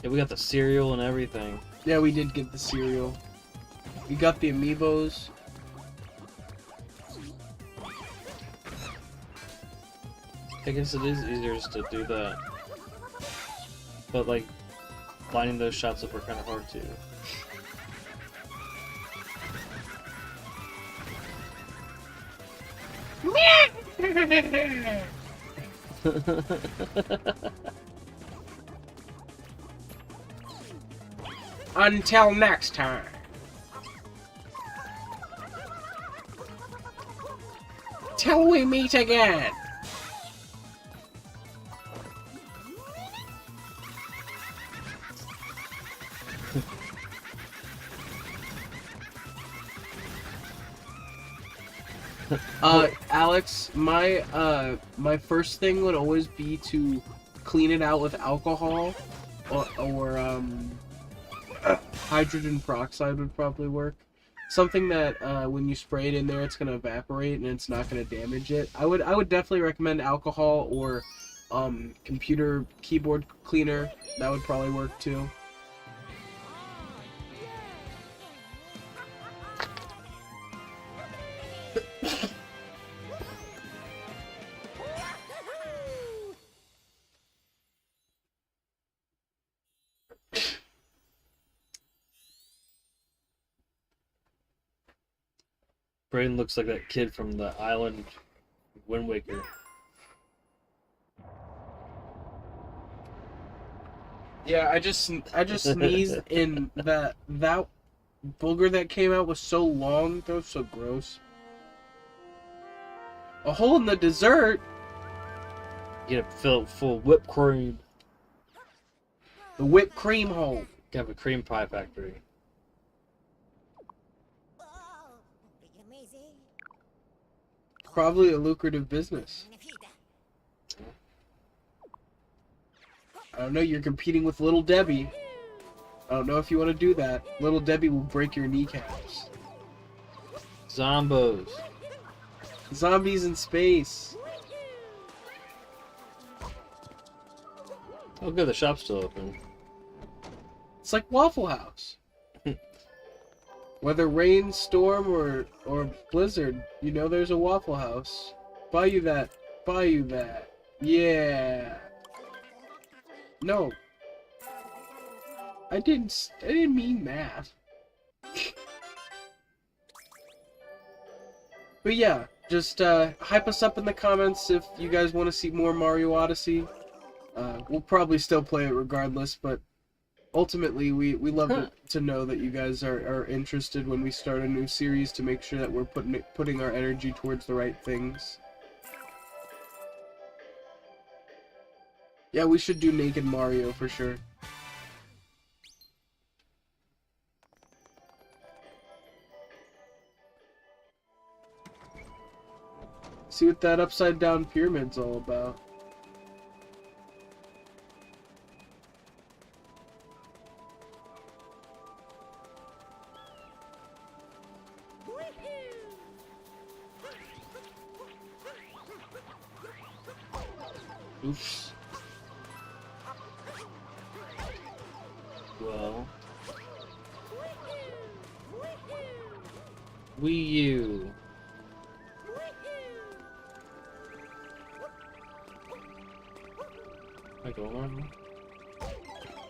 Speaker 2: Yeah, we got the cereal and everything.
Speaker 1: Yeah, we did get the cereal. We got the amiibos.
Speaker 2: I guess it is easier just to do that. But, like, lining those shots up are kind of hard too.
Speaker 1: Until next time. Till we meet again. Alex, my first thing would always be to clean it out with alcohol, or hydrogen peroxide would probably work. Something that when you spray it in there, it's gonna evaporate and it's not gonna damage it. I would definitely recommend alcohol or computer keyboard cleaner. That would probably work too.
Speaker 2: Braden looks like that kid from the island Wind Waker.
Speaker 1: Yeah, I just sneezed and that booger that came out was so long. That was so gross. A hole in the dessert.
Speaker 2: Get it filled full of whipped cream.
Speaker 1: The whipped cream home.
Speaker 2: Have a cream pie factory.
Speaker 1: Probably a lucrative business. I don't know, you're competing with Little Debbie. I don't know if you want to do that. Little Debbie will break your kneecaps.
Speaker 2: Zombos.
Speaker 1: Zombies in space.
Speaker 2: Oh good, the shop's still open.
Speaker 1: It's like Waffle House. Whether rain, storm, or blizzard, you know there's a Waffle House. Buy you that. Buy you that. Yeah. No. I didn't mean that. But yeah, just hype us up in the comments if you guys want to see more Mario Odyssey. We'll probably still play it regardless, but ultimately we love to know that you guys are interested when we start a new series, to make sure that we're putting our energy towards the right things. Yeah, we should do Naked Mario for sure. See what that upside down pyramid's all about. Oops.
Speaker 2: Well. Wii U. I go on.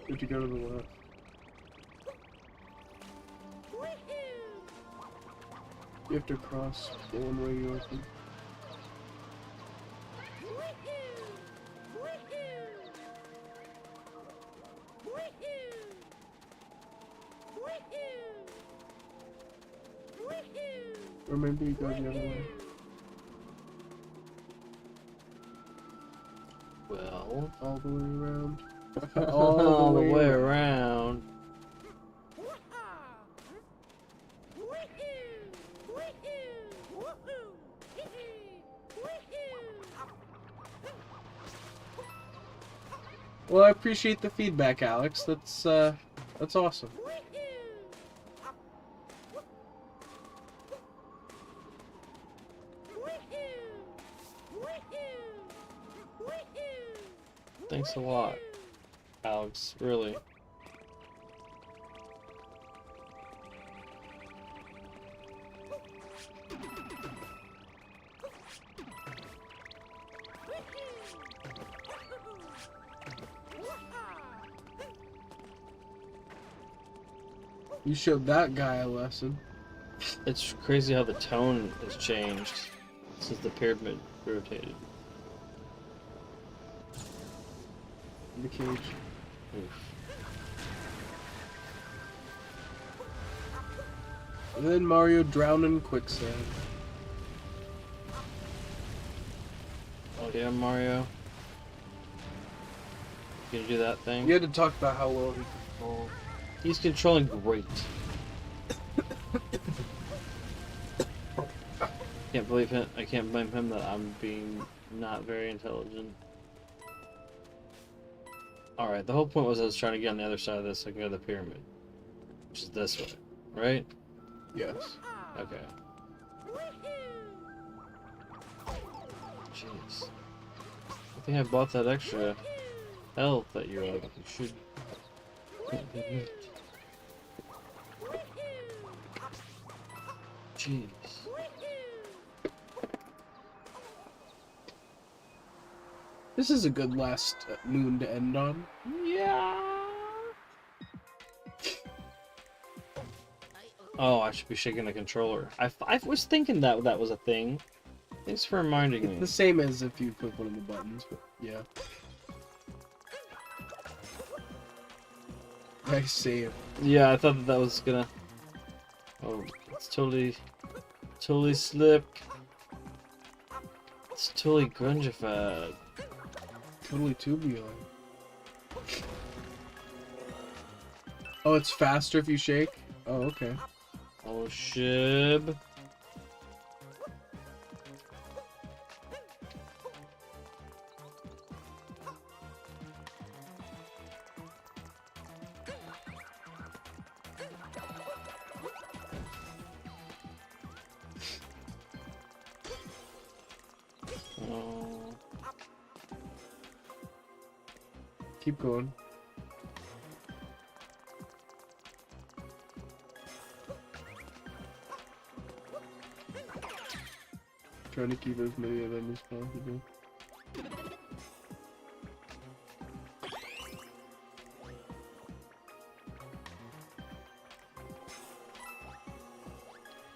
Speaker 1: Where'd you go to the left? You have to cross the one way you open. Or maybe you go the other way.
Speaker 2: Well,
Speaker 1: All the way around.
Speaker 2: all the way around.
Speaker 1: Well, I appreciate the feedback, Alex. That's awesome.
Speaker 2: Thanks a lot, Alex. Really.
Speaker 1: You showed that guy a lesson.
Speaker 2: It's crazy how the tone has changed since the pyramid rotated.
Speaker 1: In the cage.
Speaker 2: Oof.
Speaker 1: And then Mario drowned in quicksand.
Speaker 2: Oh yeah, Mario. You gonna do that thing?
Speaker 1: You had to talk about how well he controlled.
Speaker 2: He's controlling great. Can't believe him. I can't blame him that I'm being not very intelligent. Alright, the whole point was I was trying to get on the other side of this so I can go to the pyramid. Which is this way, right?
Speaker 1: Yes.
Speaker 2: Okay. Jeez. I think I bought that extra health that you're like, you should. Jeez.
Speaker 1: This is a good last moon to end on.
Speaker 2: Yeah. Oh, I should be shaking the controller. I was thinking that was a thing. Thanks for reminding
Speaker 1: It's
Speaker 2: me.
Speaker 1: the same as if you click one of the buttons, but yeah. Nice save.
Speaker 2: Yeah, I thought that was gonna. Oh, it's totally slipped. It's totally grungified.
Speaker 1: Totally tubular. Oh, it's faster if you shake? Oh, okay.
Speaker 2: Oh, shib. Oh.
Speaker 1: Keep going. Trying to keep as many of them as possible.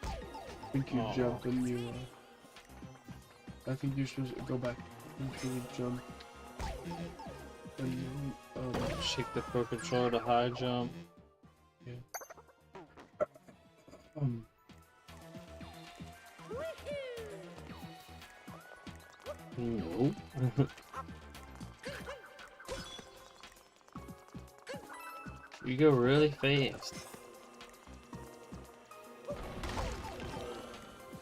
Speaker 1: I think you jump and you, I think you're supposed to go back into the jump. And,
Speaker 2: Shake the Pro Controller to high jump.
Speaker 1: yeah.
Speaker 2: Nope. You go really fast.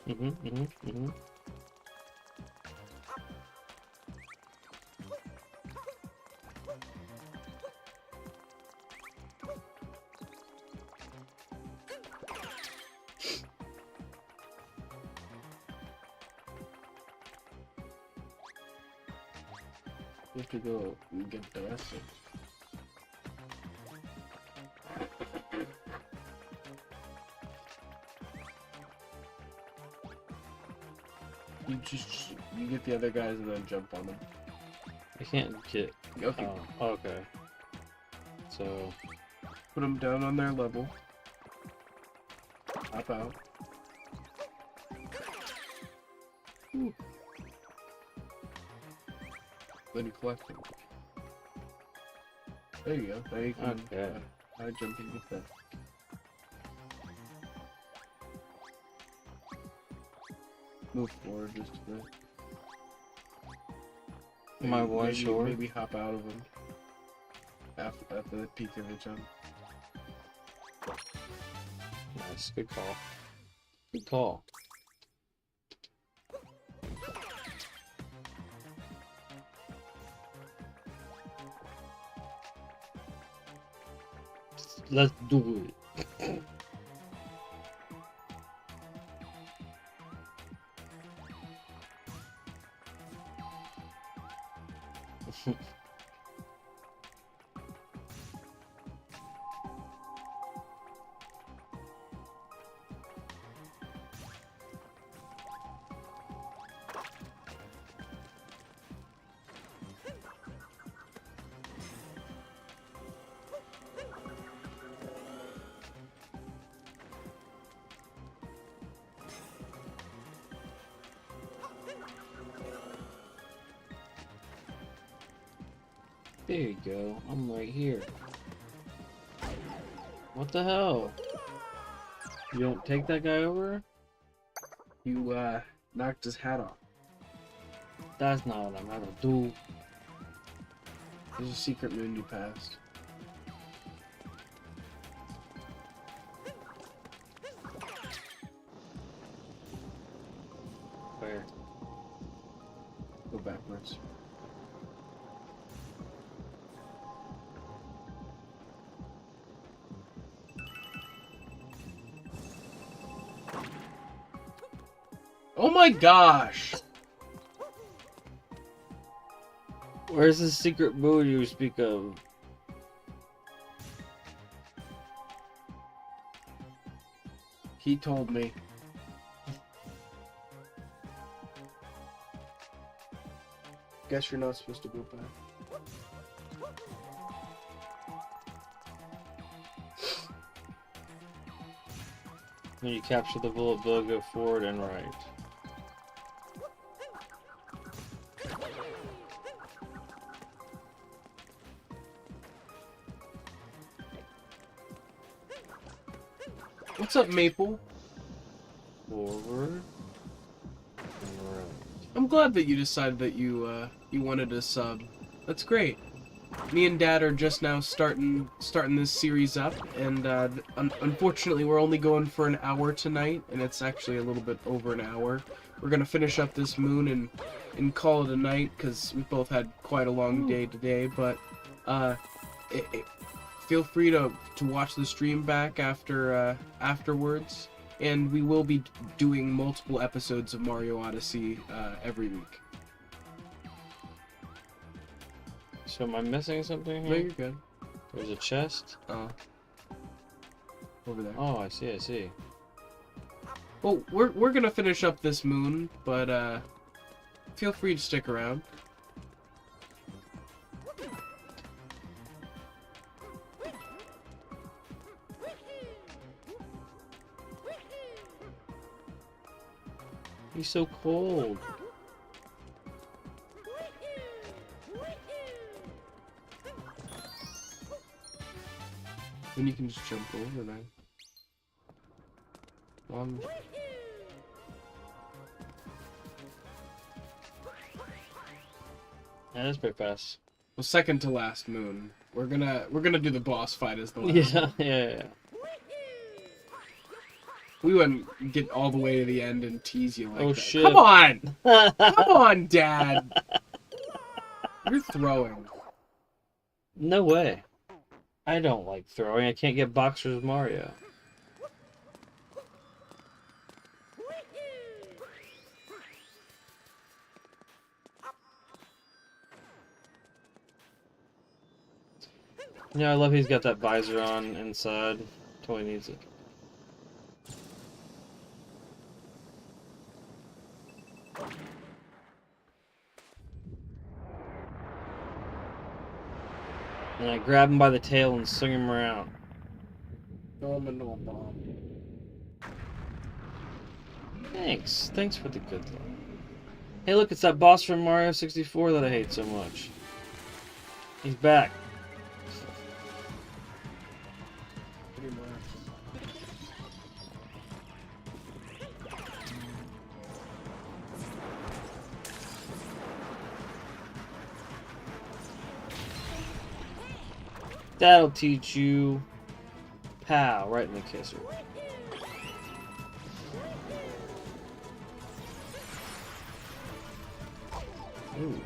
Speaker 2: Mm-hmm.
Speaker 1: You have to go and get the rest of it. You get the other guys and then jump on them.
Speaker 2: I can't get.
Speaker 1: Okay.
Speaker 2: Oh, okay. So.
Speaker 1: Put them down on their level. Hop out. Ooh. Then you collect them. There you go. Now you can high jump and get that. Move forward just a bit.
Speaker 2: Am I going short?
Speaker 1: Maybe hop out of them after the peak of the jump.
Speaker 2: Nice, good call. Good call. Let's do it. There you go. I'm right here. What the hell? You don't take that guy over?
Speaker 1: You knocked his hat off.
Speaker 2: That's not what I'm gonna do.
Speaker 1: There's a secret moon you passed.
Speaker 2: Where?
Speaker 1: Go backwards. Oh my gosh!
Speaker 2: Where's the secret moon you speak of?
Speaker 1: He told me. Guess you're not supposed to go back.
Speaker 2: When you capture the bullet bill, go forward and right.
Speaker 1: What's up, Maple?
Speaker 2: Forward and right.
Speaker 1: I'm glad that you decided that you wanted a sub. That's great. Me and Dad are just now starting this series up, and unfortunately we're only going for an hour tonight, and it's actually a little bit over an hour. We're gonna finish up this moon and call it a night, because we both had quite a long day today. But feel free to watch the stream back afterwards, and we will be doing multiple episodes of Mario Odyssey every week.
Speaker 2: So am I missing something
Speaker 1: No,
Speaker 2: here?
Speaker 1: you're good.
Speaker 2: There's a chest.
Speaker 1: Over there.
Speaker 2: Oh, I see.
Speaker 1: Well, we're gonna finish up this moon, but feel free to stick around.
Speaker 2: He's so cold.
Speaker 1: Then you can just jump over there.
Speaker 2: Yeah, that's pretty fast.
Speaker 1: Well, second to last moon. We're gonna do the boss fight as the last.
Speaker 2: Yeah.
Speaker 1: We wouldn't get all the way to the end and tease you like
Speaker 2: Oh,
Speaker 1: that.
Speaker 2: shit.
Speaker 1: Come on! Come on, Dad! You're throwing.
Speaker 2: No way. I don't like throwing. I can't get boxers with Mario. Yeah, I love he's got that visor on inside. Totally needs it. And I grab him by the tail and swing him around.
Speaker 1: Throw him into a bomb.
Speaker 2: Thanks for the good luck. Hey look, it's that boss from Mario 64 that I hate so much. He's back.
Speaker 1: Pretty much.
Speaker 2: That'll teach you. Pow, right in the kisser. Ooh.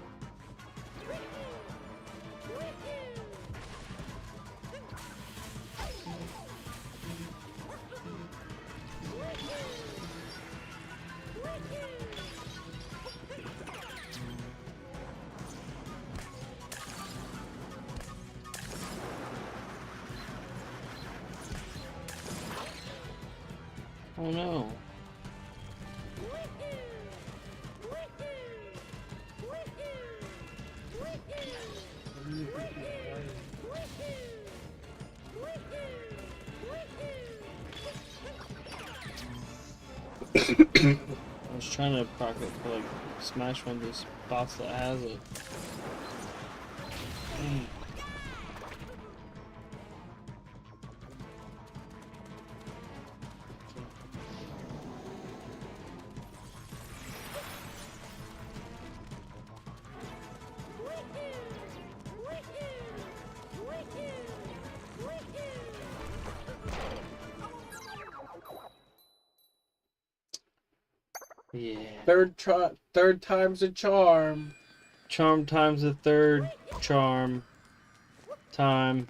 Speaker 2: Oh no. I was trying to smash one of these spots that has it. Yeah.
Speaker 1: Third time's a charm.
Speaker 2: Charm times the third charm time.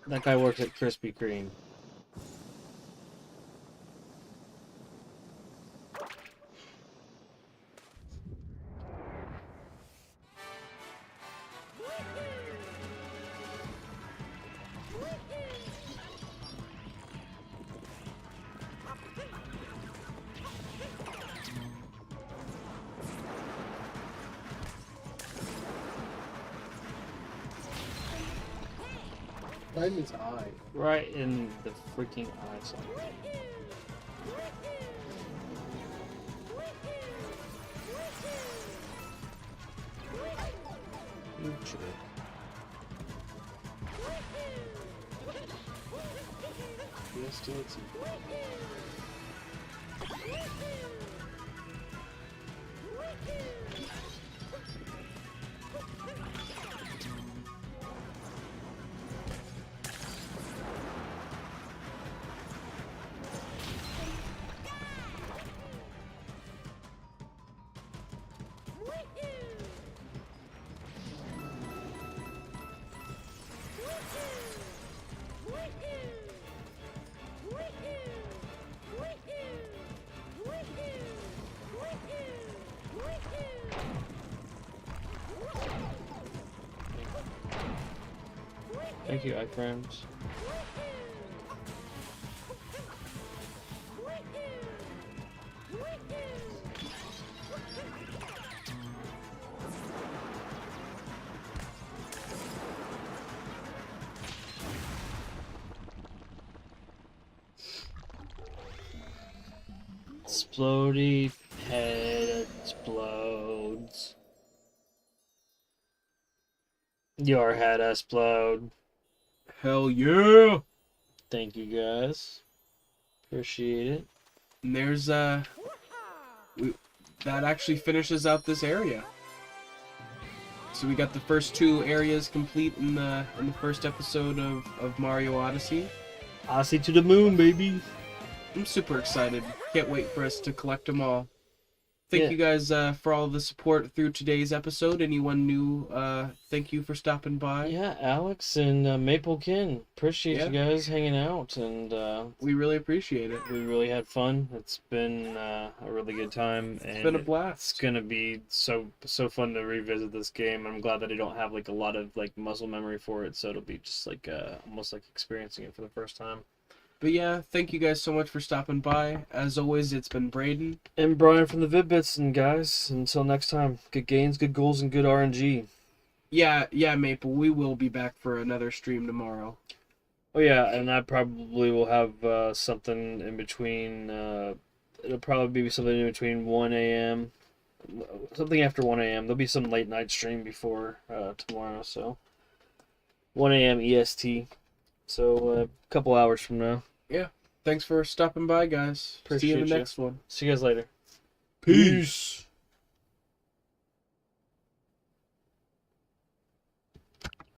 Speaker 2: That guy works at Krispy Kreme.
Speaker 1: Right in his eye.
Speaker 2: Right in the freaking eye socket. You jerk.
Speaker 1: Yes, let's see.
Speaker 2: Thank you, iframes. Explodey head explodes. Your head explode.
Speaker 1: Hell yeah!
Speaker 2: Thank you guys. Appreciate it.
Speaker 1: And there's that actually finishes out this area. So we got the first 2 areas complete in the first episode of Mario Odyssey.
Speaker 2: Odyssey to the moon, baby.
Speaker 1: I'm super excited. Can't wait for us to collect them all. Thank you guys for all the support through today's episode. Anyone new, thank you for stopping by.
Speaker 2: Yeah, Alex and Maplekin. Appreciate you guys hanging out, and
Speaker 1: we really appreciate it.
Speaker 2: we really had fun. It's been a really good time, and
Speaker 1: It's been a blast.
Speaker 2: It's gonna be so fun to revisit this game. I'm glad that I don't have like a lot of like muscle memory for it, so it'll be just like almost like experiencing it for the first time.
Speaker 1: But yeah, thank you guys so much for stopping by. As always, it's been Braden.
Speaker 2: And Brian from the Vid-Bits, and guys, until next time, good gains, good goals, and good RNG.
Speaker 1: Yeah, Maple, we will be back for another stream tomorrow.
Speaker 2: Oh yeah, and I probably will have something in between, it'll probably be something in between 1 a.m., something after 1 a.m. There'll be some late night stream before tomorrow, so 1 a.m. EST, so a couple hours from now.
Speaker 1: Yeah, thanks for stopping by, guys. See you in the next one.
Speaker 2: See you guys later.
Speaker 1: Peace.